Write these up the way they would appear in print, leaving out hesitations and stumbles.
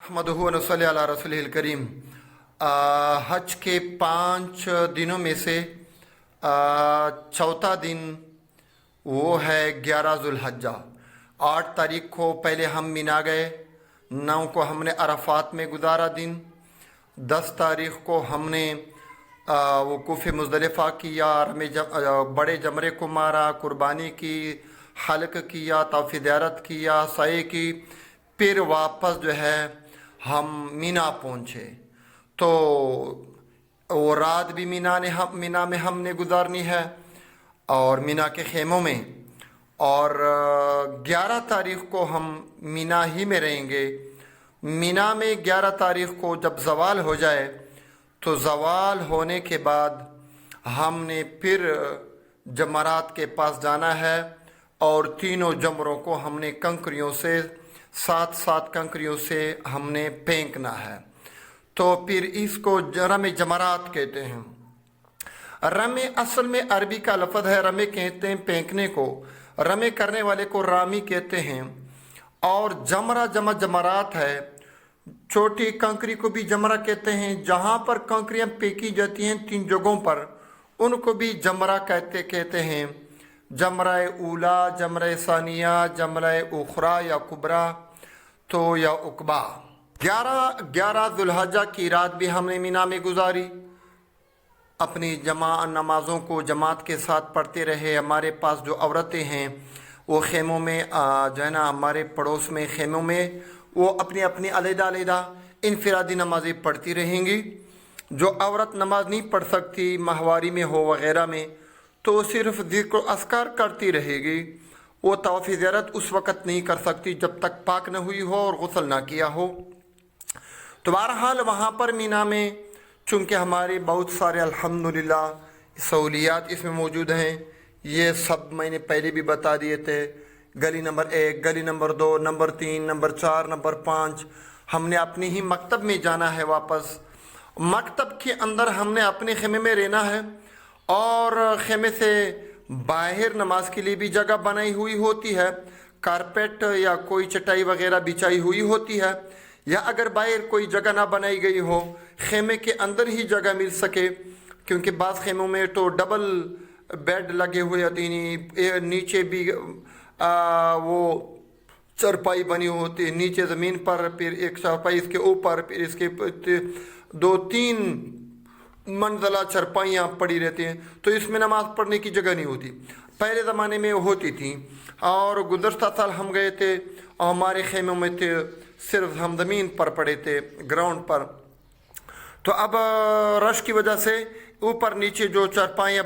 अहमदुहु व नसल्ली अला रसूलिल करीम। हज के 5 दिनों में से चौथा दिन वो है 11 ज़ुल्हज्जा। 8 तारीख को पहले हम मिना गए, 9 को हमने अरफात में गुजारा दिन, 10 तारीख को हमने वक़ूफ़ मुज़दलिफ़ा किया, बड़े जमरे को मारा, कुर्बानी की, हल्क किया, तवाफ़ ज़ियारत किया, सई की, फिर वापस जो है हम मीना पहुँचे। तो वो रात भी मीना में हमने गुजारनी है और मीना के खेमों में, और 11 तारीख को हम मीना ही में रहेंगे। मीना में 11 तारीख को जब ज़वाल हो जाए तो ज़वाल होने के बाद हमने फिर जमरात के पास जाना है और तीनों जमरों को हमने कंकरियों से 7 कंकरियों से हमने फेंकना है। तो फिर इसको रमे जमरात कहते हैं। रमे असल में अरबी का लफ्ज़ है, रमे कहते हैं फेंकने को, रमे करने वाले को रामी कहते हैं। और जमरा जमरात है, छोटी कंकरी को भी जमरा कहते हैं। जहाँ पर कंकरियाँ फेंकी जाती हैं 3 जगहों पर, उनको भी जमरा कहते हैं। जमरा ऊला, जमरा सानिया, जमरा उखरा या कुबरा तो या उकबा। 11 ज़ुल्हज्जा की रात भी हमने मीना में गुजारी। अपनी नमाज़ों को जमात के साथ पढ़ते रहे। हमारे पास जो औरतें हैं वो खेमों में जो है ना, हमारे पड़ोस में खेमों में वो अपनी अपनी अलग-अलग इनफरादी नमाज़ें पढ़ती रहेंगी। जो औरत नमाज नहीं पढ़ सकती, माहवारी में हो वग़ैरह में, तो सिर्फ़ ज़िक्र अस्कार करती रहेगी। वो तवाफ़ ज़ियारत उस वक़्त नहीं कर सकती जब तक पाक न हुई हो और गुस्ल ना किया हो। तो बहरहाल वहाँ पर मीना में चूँकि हमारे बहुत सारे अल्हम्दुलिल्लाह सहूलियात इसमें मौजूद हैं, ये सब मैंने पहले भी बता दिए थे। गली नंबर 1, गली नंबर 2, नंबर 3, नंबर 4, नंबर 5, हमने अपने ही मकतब में जाना है। वापस मकतब के अंदर हमने अपने खेमे में रहना है और खेमे से बाहर नमाज के लिए भी जगह बनाई हुई होती है, कारपेट या कोई चटाई वगैरह बिछाई हुई होती है। या अगर बाहर कोई जगह ना बनाई गई हो, खेमे के अंदर ही जगह मिल सके, क्योंकि बाज़ खेमों में तो डबल बेड लगे हुए होते हैं, नीचे भी वो चरपाई बनी होती है, नीचे ज़मीन पर, फिर एक चरपाई इसके ऊपर, फिर इसके 2-3 मंजिला चरपाइयाँ पड़ी रहती हैं। तो इसमें नमाज़ पढ़ने की जगह नहीं होती, पहले ज़माने में होती थी। और गुज़श्ता साल हम गए थे और हमारे खेमों में थे, सिर्फ हम ज़मीन पर पड़े थे, ग्राउंड पर। तो अब रश की वजह से ऊपर नीचे जो चरपाइयाँ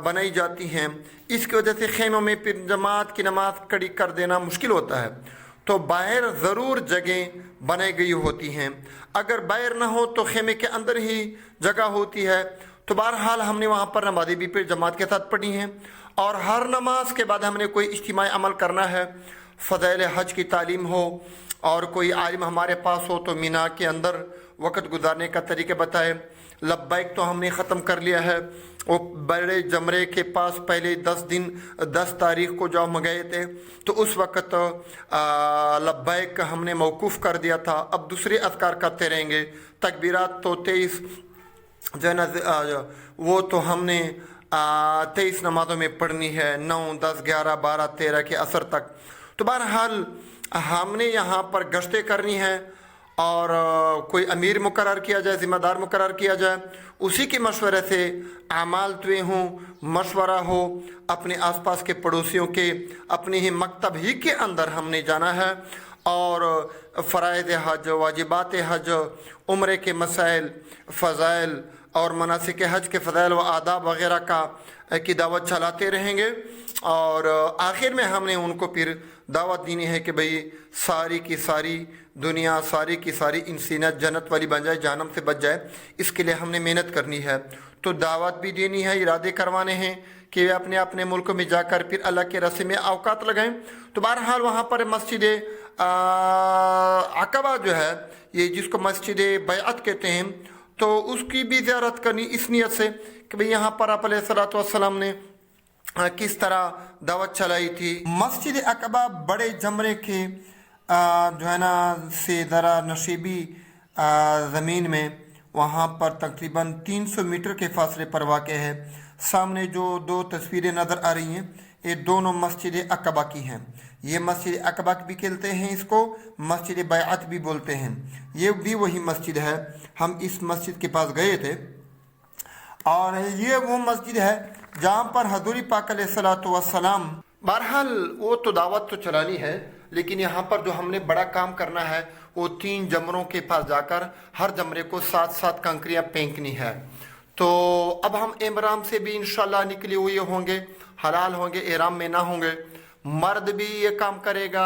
बनाई जाती हैं, इसकी वजह से खेमों में फिर जमात की नमाज खड़ी कर देना मुश्किल होता है। तो बाहर ज़रूर जगह बनाई गई होती हैं। अगर बाहर ना हो तो खेमे के अंदर ही जगह होती है। तो बहरहाल हमने वहाँ पर नमाज़ें भी फिर जमात के साथ पढ़ी हैं और हर नमाज के बाद हमने कोई इज्तिमाई अमल करना है। फ़ज़ाइल हज की तालीम हो और कोई आलिम हमारे पास हो तो मीना के अंदर वक़्त गुजारने का तरीक़ा बताए। लब्बैक तो हमने ख़त्म कर लिया है। वो बड़े जमरे के पास पहले 10 तारीख को जब हम गए थे तो उस वक़्त लब्बैक हमने मौकूफ़ कर दिया था। अब दूसरे अज़कार करते रहेंगे। तकबीरात तो 23 जो है ना, वो तो हमने 23 नमाज़ों में पढ़नी है, 9, 10, 11, 12, 13 के असर तक। तो बहरहाल हमने यहाँ पर गश्तें करनी है और कोई अमीर मुकर्रर किया जाए, ज़िम्मेदार मुकर्रर किया जाए, उसी के मशवरे से आमाल तय हों, मशवरा हो अपने आसपास के पड़ोसियों के, अपने ही मकतब ही के अंदर हमने जाना है और फ़राइज़ हज, वाजिबात हज, उम्रे के मसाइल, फ़ज़ाइल और मनासिक हज के फ़ज़ाइल व आदाब वग़ैरह की दावत चलाते रहेंगे। और आखिर में हमने उनको फिर दावत देनी है कि भाई सारी की सारी दुनिया, सारी की सारी इंसानियत जन्नत वाली बन जाए, जहन्नम से बच जाए। इसके लिए हमने मेहनत करनी है। तो दावत भी देनी है, इरादे करवाने हैं कि वे अपने अपने मुल्क में जाकर फिर अल्लाह के रस्ते में औकात लगाएं। तो बहरहाल वहाँ पर मस्जिद अक़बा जो है, ये जिसको मस्जिद बैअत कहते हैं, तो उसकी भी ज़ियारत करनी इस नियत से कि भाई यहाँ पर आप अलैहिस्सलातु वस्सलाम ने किस तरह दावत चलाई थी। मस्जिद अक़बा बड़े जमरे के جو ہے نا سے ذرا نشیبی زمین میں، وہاں پر تقریباً 300 میٹر کے فاصلے پر واقع ہے۔ سامنے جو دو تصویریں نظر آ رہی ہیں یہ دونوں مسجد عقبہ کی ہیں۔ یہ مسجد عقبہ بھی کہتے ہیں، اس کو مسجد بیعت بھی بولتے ہیں۔ یہ بھی وہی مسجد ہے، ہم اس مسجد کے پاس گئے تھے، اور یہ وہ مسجد ہے جہاں پر حضور پاک علیہ الصلوۃ والسلام، بہرحال وہ تو دعوت تو چلانی ہے، لیکن یہاں پر جو ہم نے بڑا کام کرنا ہے وہ 3 جمروں کے پاس جا کر ہر جمرے کو 7 کنکریاں پھینکنی ہے۔ تو اب ہم احرام سے بھی انشاءاللہ نکلے ہوئے ہوں گے، حلال ہوں گے، احرام میں نہ ہوں گے۔ مرد بھی یہ کام کرے گا،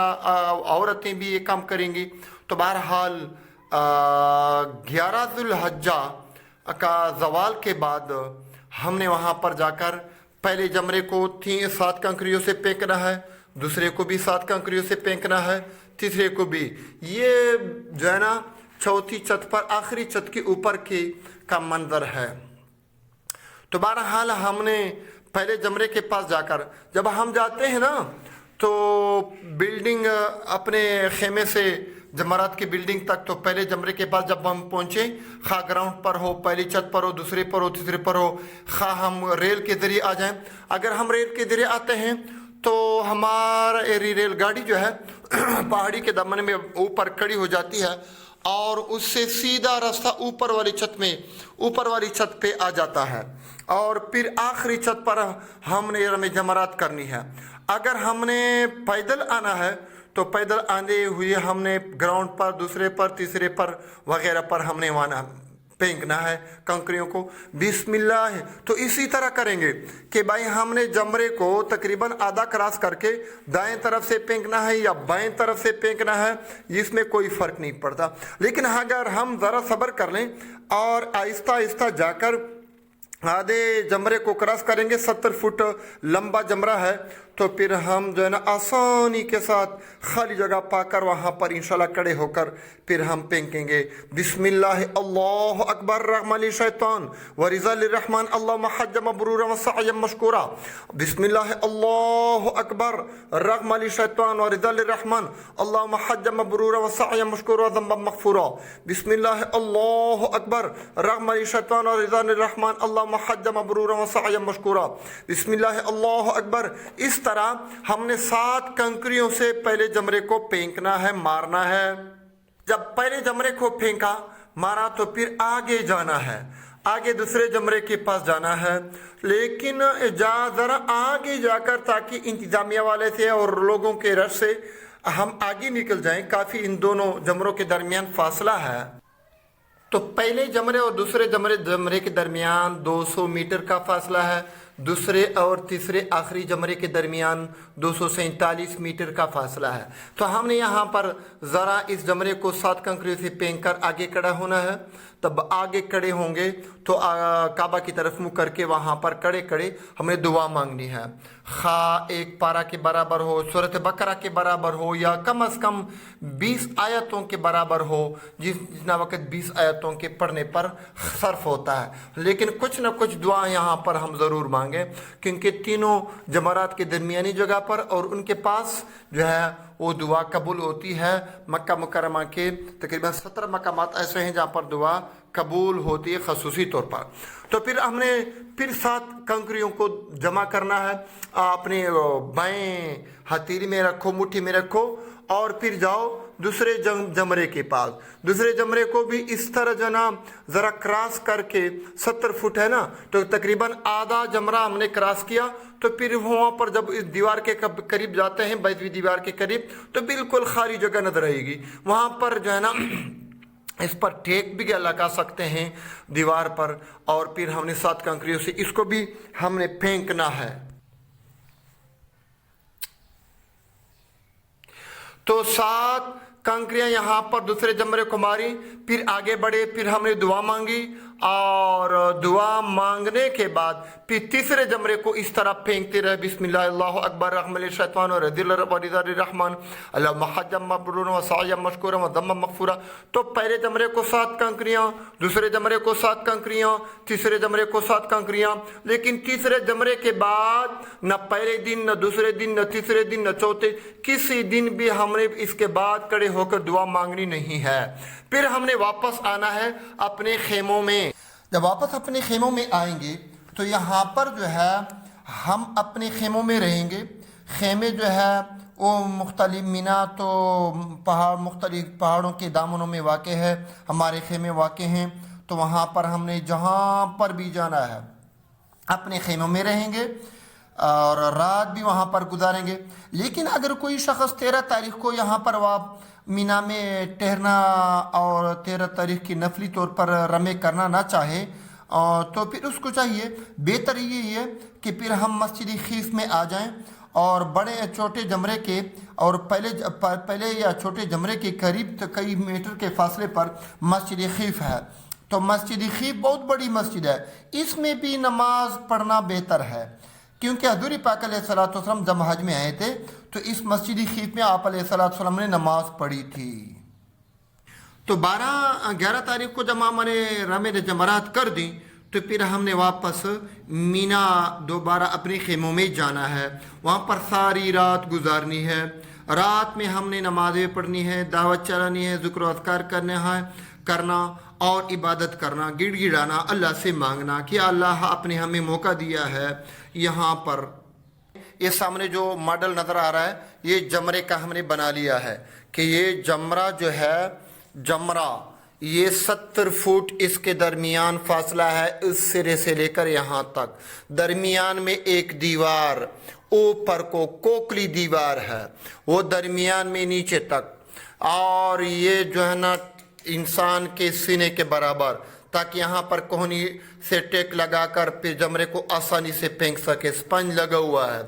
عورتیں بھی یہ کام کریں گی۔ تو بہرحال 11 ذو الحجہ کا زوال کے بعد ہم نے وہاں پر جا کر پہلے جمرے کو 7 کنکریوں سے پھینکنا ہے، دوسرے کو بھی 7 کنکریوں سے پھینکنا ہے، تیسرے کو بھی۔ یہ جو ہے نا چوتھی چھت پر، آخری چھت کے اوپر کا منظر ہے۔ تو بہرحال ہم نے پہلے جمرے کے پاس جا کر، جب ہم جاتے ہیں نا تو بلڈنگ اپنے خیمے سے جمرات کی بلڈنگ تک، تو پہلے جمرے کے پاس جب ہم پہنچے، خواہ گراؤنڈ پر ہو، پہلی چھت پر ہو، دوسرے پر ہو، تیسرے پر ہو، خواہ ہم ریل کے ذریعے آ جائیں۔ اگر ہم ریل کے ذریعے آتے ہیں تو ہمارا ریل گاڑی جو ہے پہاڑی کے دامن میں اوپر کھڑی ہو جاتی ہے، اور اس سے سیدھا راستہ اوپر والی چھت پہ آ جاتا ہے، اور پھر آخری چھت پر ہم نے رمی جمرات کرنی ہے۔ اگر ہم نے پیدل آنا ہے تو پیدل آنے ہوئے ہم نے گراؤنڈ پر، دوسرے پر، تیسرے پر وغیرہ پر ہم نے وہاں پھینکنا ہے کنکریوں کو۔ بسم اللہ، تو اسی طرح کریں گے کہ بھائی ہم نے جمرے کو تقریباً آدھا کراس کر کے دائیں طرف سے پھینکنا ہے یا بائیں طرف سے پھینکنا ہے، اس میں کوئی فرق نہیں پڑتا۔ لیکن اگر ہم ذرا صبر کر لیں اور آہستہ آہستہ جا کر آدھے جمرے کو کراس کریں گے، 70 فٹ لمبا جمرہ ہے، تو پھر ہم جو ہے نا آسانی کے ساتھ خالی جگہ پا کر وہاں پر انشاءاللہ کھڑے ہو کر پھر ہم پھینکیں گے۔ بسم اللہ، اللہ اکبر، رغم للشیطان ورضا للرحمن، اللہم حج مبرورا وسعیا مشکورا۔ بسم اللہ، اللہ اکبر، رغم للشیطان ورضا للرحمن، اللہم حج مبرورا وسعیا مشکورا ذنبا مغفورا۔ بسم اللہ، اللہ اکبر، رغم للشیطان ورضا للرحمن، اللہم حج مبرورا وسعیا مشکورا۔ بسم اللہ، اللہ اکبر۔ اس طرح ہم نے 7 کنکریوں سے پہلے جمرے کو پھینکنا ہے، مارنا ہے۔ جب پہلے جمرے کو پھینکا، مارا، تو پھر آگے جانا ہے، آگے دوسرے جمرے کے پاس جانا ہے۔ لیکن ذرا آگے جا کر، تاکہ انتظامیہ والے سے اور لوگوں کے رش سے ہم آگے نکل جائیں، کافی ان دونوں جمروں کے درمیان فاصلہ ہے۔ تو پہلے جمرے اور دوسرے جمرے کے درمیان 200 میٹر کا فاصلہ ہے، دوسرے اور تیسرے آخری جمرے کے درمیان 247 میٹر کا فاصلہ ہے۔ تو ہم نے یہاں پر ذرا اس جمرے کو 7 کنکریوں سے پھینک کر آگے کھڑا ہونا ہے۔ تب آگے کھڑے ہوں گے تو کعبہ کی طرف منہ کر کے وہاں پر کھڑے ہمیں دعا مانگنی ہے، خواہ 1 پارہ کے برابر ہو، سورۃ بقرہ کے برابر ہو، یا کم از کم 20 آیتوں کے برابر ہو، جتنا وقت 20 آیتوں کے پڑھنے پر صرف ہوتا ہے۔ لیکن کچھ نہ کچھ دعا یہاں پر ہم ضرور مانگیں، کیونکہ تینوں جمرات کے درمیانی جگہ پر اور ان کے پاس جو ہے وہ دعا قبول ہوتی ہے۔ مکہ مکرمہ کے تقریباً 17 مقامات ایسے ہیں جہاں پر دعا قبول ہوتی ہے خصوصی طور پر۔ تو پھر ہم نے 7 کنکریوں کو جمع کرنا ہے، اپنے بائیں ہتھیلی میں رکھو، مٹھی میں رکھو، اور پھر جاؤ دوسرے جمرے کے پاس۔ دوسرے جمرے کو بھی اس طرح جناب ذرا کراس کر کے، 70 فٹ ہے نا، تو تقریباً آدھا جمرہ ہم نے کراس کیا۔ تو پھر وہاں پر جب اس دیوار کے قریب جاتے ہیں، بیضوی دیوار کے قریب، تو بالکل خالی جگہ نظر آئے گی۔ وہاں پر جو ہے نا اس پر ٹیک بھی لگا سکتے ہیں دیوار پر، اور پھر ہم نے 7 کنکریوں سے اس کو بھی ہم نے پھینکنا ہے۔ تو 7 कंकरियां यहाँ पर दूसरे जमरे को मारी, फिर आगे बढ़े, फिर हमने दुआ मांगी और दुआ मांगने के बाद फिर तीसरे जमरे को इस तरह फेंकते रहे, बिस्मिल्लाह अल्लाहु अकबर रहमल शैतान और दिल रहमान अल्लाह महजम मबरून व सायम मशकूर व दम मगफूरा। तो पहले जमरे को 7 कंकरियां, दूसरे जमरे को 7 कंकरियां, तीसरे जमरे को 7 कंकरियां। लेकिन तीसरे जमरे के बाद न पहले दिन, न दूसरे दिन, न तीसरे दिन, न चौथे, किसी दिन भी हमने इसके बाद खड़े होकर दुआ मांगनी नहीं है। फिर हमने वापस आना है अपने खेमों में। जब वापस अपने खेमों में आएंगे तो यहाँ पर जो है हम अपने खेमों में रहेंगे। खेमे जो है वो मुख्तलिफ मिना तो मुख्तलिफ पहाड़ों के दामनों में वाक़ है, हमारे खेमे वाक़ हैं। तो वहाँ पर हमने जहाँ पर भी जाना है अपने खेमों में रहेंगे और रात भी वहाँ पर गुजारेंगे। लेकिन अगर कोई शख्स 13 तारीख को यहाँ पर मीना में ठहरना और 13 तारीख की नफली तौर पर रमे करना ना चाहे तो फिर उसको चाहिए, बेहतर यही है कि फिर हम मस्जिद खीफ में आ जाएं और बड़े छोटे जमरे के और पहले या छोटे जमरे के करीब कई मीटर के फासले पर मस्जिद खीफ है। तो मस्जिद खीफ बहुत बड़ी मस्जिद है, इसमें भी नमाज पढ़ना बेहतर है, क्योंकि हजूर पाक अलैहिस्सलाम जब हज में आए थे तो इस मस्जिद खीफ में आप अलैहिस्सलाम ने नमाज पढ़ी थी। तो 11 तारीख को जब हमने रमे जमरात कर दी तो फिर हमने वापस मीना दोबारा अपने खेमों में जाना है। वहाँ पर सारी रात गुजारनी है। रात में हमने नमाज़ें पढ़नी है, दावत चलानी है, ज़िक्र व अज़कार करना और इबादत करना, गिड़गिड़ाना, अल्लाह से मांगना कि अल्लाह आपने हमें मौका दिया है। यहाँ पर ये सामने जो मॉडल नज़र आ रहा है ये जमरे का हमने बना लिया है कि ये जमरा जो है, जमरा ये 70 फुट इसके दरमियान फासला है, इस सिरे से लेकर यहाँ तक। दरमियान में एक दीवार, ऊपर को कोकली दीवार है, वो दरमियान में नीचे तक, और ये जो है ना इंसान के सीने के बराबर, ताकि यहाँ पर कोहनी से टेक लगाकर फिर जमरे को आसानी से फेंक सके। स्पंज लगा हुआ है।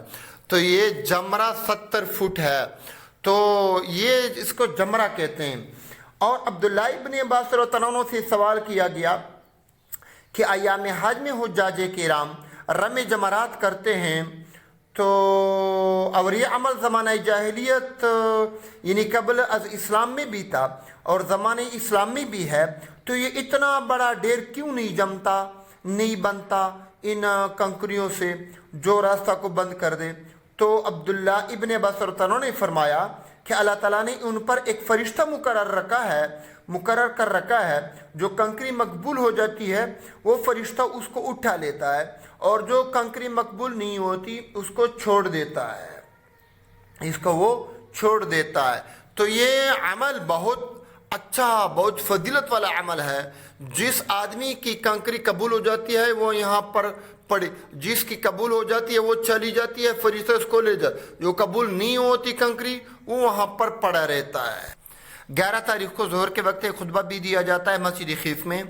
तो ये जमरा 70 फुट है, तो ये इसको जमरा कहते हैं। और अब्दुल्ला इब्न अब्बास रज़ियल्लाहु अन्हु से सवाल किया गया कि अय्याम हज में हुज्जाज किराम रमे जमरात करते हैं तो और ये अमल ज़माना जाहिलियत यानी कबल अज इस्लाम में भी था और ज़माने इस्लाम में भी है, तो ये इतना बड़ा ढेर क्यों नहीं बनता इन कंकरियों से जो रास्ता को बंद कर दे। तो अब्दुल्ला इब्न अब्बास रज़ियल्लाहु अन्हु ने फरमाया कि अल्लाह ताला ने उन पर एक फरिश्ता मुकर्रर कर रखा है, जो कंकरी मकबूल हो जाती है वो फरिश्ता उसको उठा लेता है और जो कंकरी मकबूल नहीं होती उसको छोड़ देता है, इसको वो छोड़ देता है। तो ये अमल बहुत अच्छा, बहुत फजीलत वाला अमल है। जिस आदमी की कंकरी कबूल हो जाती है वो यहाँ पर पड़े, जिसकी कबूल हो जाती है वो चली जाती है, फरिश्ता उसको ले जा। जो कबूल नहीं होती कंकरी वो वहाँ पर पड़ा रहता है। 11 तारीख को ज़ोहर के वक्त एक खुतबा भी दिया जाता है मस्जिद खीफ में।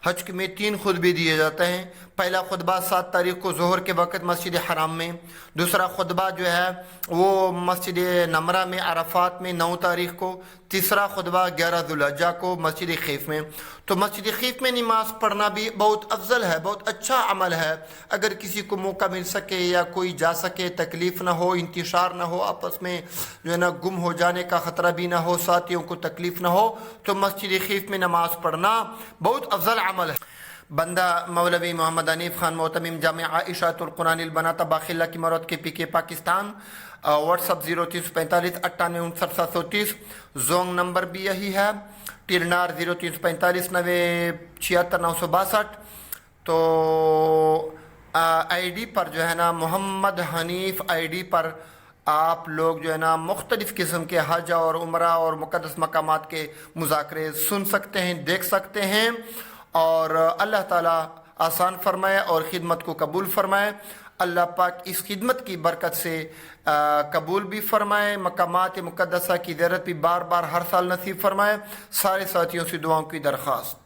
हज में 3 खुतबे दिए जाते हैं। पहला खुतबा 7 तारीख को ज़ोहर के वक्त मस्जिद हराम में, दूसरा खुतबा जो है वो मस्जिद नमरा में अरफात में 9 तारीख को, तीसरा खुतबा 11 ज़ुल्हिज्जा को मस्जिद खीफ में। तो मस्जिद खीफ में नमाज पढ़ना भी बहुत अफजल है, बहुत अच्छा अमल है। अगर किसी को मौका मिल सके या कोई जा सके, तकलीफ़ ना हो, इंतशार ना हो, आपस में जो है ना गुम हो जाने का ख़तरा भी ना हो, साथियों को तकलीफ़ ना हो, तो मस्जिद खीफ में नमाज पढ़ना बहुत अफजल अमल है। बंदा मौलवी मोहम्मद हनीफ खान मोहतमिम जामिया आइशातुल कुरानिल बनाता बाखिला की मरद के पीके पाकिस्तान। व्हाट्सअप 0345 98 59 730। जोंग नंबर भी यही है, टिरनार 0345 90 76 962। तो आईडी पर जो है ना मोहम्मद हनीफ आईडी पर आप लोग जो है ना मुख्तलिफ़ किस्म के हज और उम्रा और मुक़द्दस मकामात के मुज़ाकरे सुन सकते हैं, देख सकते हैं। और अल्लाह ताला आसान फरमाए और ख़िदमत को कबूल फरमाए। अल्लाह पाक इस खिदमत की बरकत से कबूल भी फरमाए, मकामात मुक़द्दसा की ज़ियारत भी बार बार हर साल नसीब फरमाए। सारे साथियों से दुआओं की दरख्वास्त।